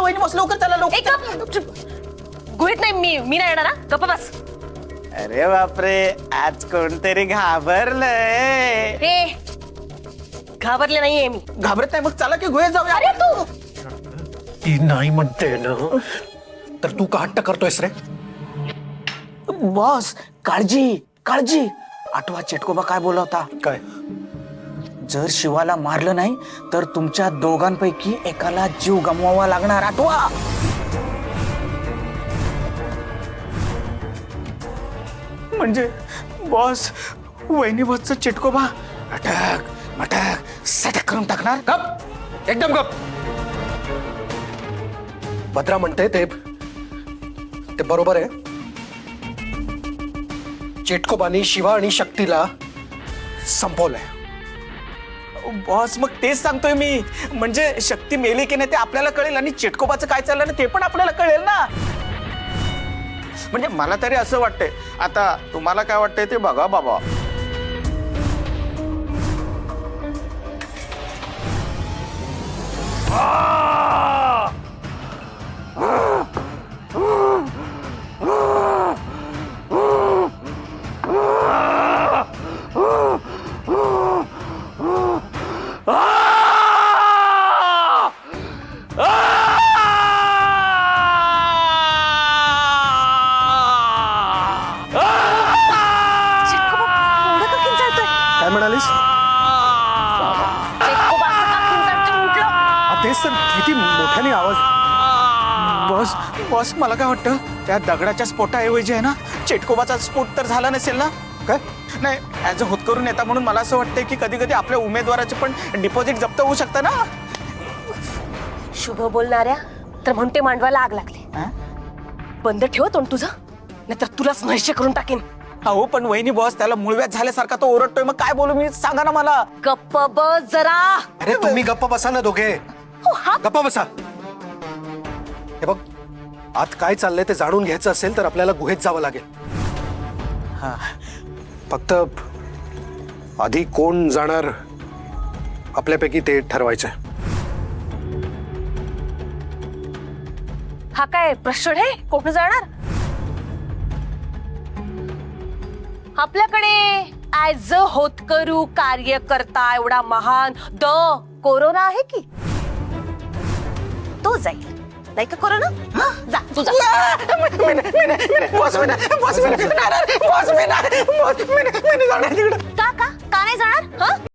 वहिनी बस लवकर चला लवकर. एक गुहेत नाही, मी नाही येणार. गप्प बस. अरे बापरे, आज कोणतरी घाबरलंय. हे घाबरले नाहीये मी. घाबरत नाही, मग चला की गुहेत जाऊया. अरे तू ती नाही म्हणते ना, तर तू का हट्ट करतोयस रे? बॉस, काळजी काळजी. आठवा चेटकोबा काय बोला होता? काय? जर शिवाला मारलं नाही तर तुमच्या दोघांपैकी एकाला जीव गमवावा लागणार. आठवा. म्हणजे बॉस, वहिनी बॉसचा चिटकोबा अटक मटक सटक करून टाकणार. गप, एकदम गप. भद्रा म्हणते ते बरोबर आहे. चेटकोबानी शिवा आणि शक्तीला संपवलंय. बॉस, मग तेच सांगतोय मी. म्हणजे शक्ती मेली की नाही ते आपल्याला कळेल आणि चिटकोबाचं काय चाललं ना ते पण आपल्याला कळेल ना. म्हणजे मला तरी असं वाटतंय. आता तुम्हाला काय वाटतंय ते बघा बाबा. काय म्हणालीस? तेच तर, किती मोठ्याने आवाज. बॉस बॉस, मला काय वाटतं त्या दगडाच्या स्फोटाऐवजी आहे ना चिटकोबाचा स्फोट तर झाला नसेल ना. काय? नाही, ऍज अ होतकरून येता म्हणून मला असं वाटतंय की कधी कधी आपल्या उमेदवाराचे पण डिपॉझिट जप्त होऊ शकतं ना. शुभ बोलणाऱ्या तर म्हणते मांडवाला आग लागली. बंद ठेव तोंड तुझं, नाहीतर तुलाच नैश्य करून टाकेन. हो पण वहिनी बॉस, त्याला मूळव्याध झाल्यासारखा तो ओरडतोय. मग काय बोलू मी, सांगा ना मला. गप्प बस जरा. अरे तुम्ही गप्प बसा ना दोघे. गप्पा बसा. हे बघ, आत काय चाललंय ते जाणून घ्यायचं असेल तर आपल्याला गुहेत जावं लागेल. फक्त आधी कोण जाणार आपल्यापैकी ते ठरवायचंय. हा काय प्रश्न आहे? कोण जाणार? आपल्याकडे ऍज अ होतकरू कार्यकर्ता एवढा महान द कोरोना आहे की तो जाईल. नाही का कोरोना? जा तू जा. का नाही जाणार?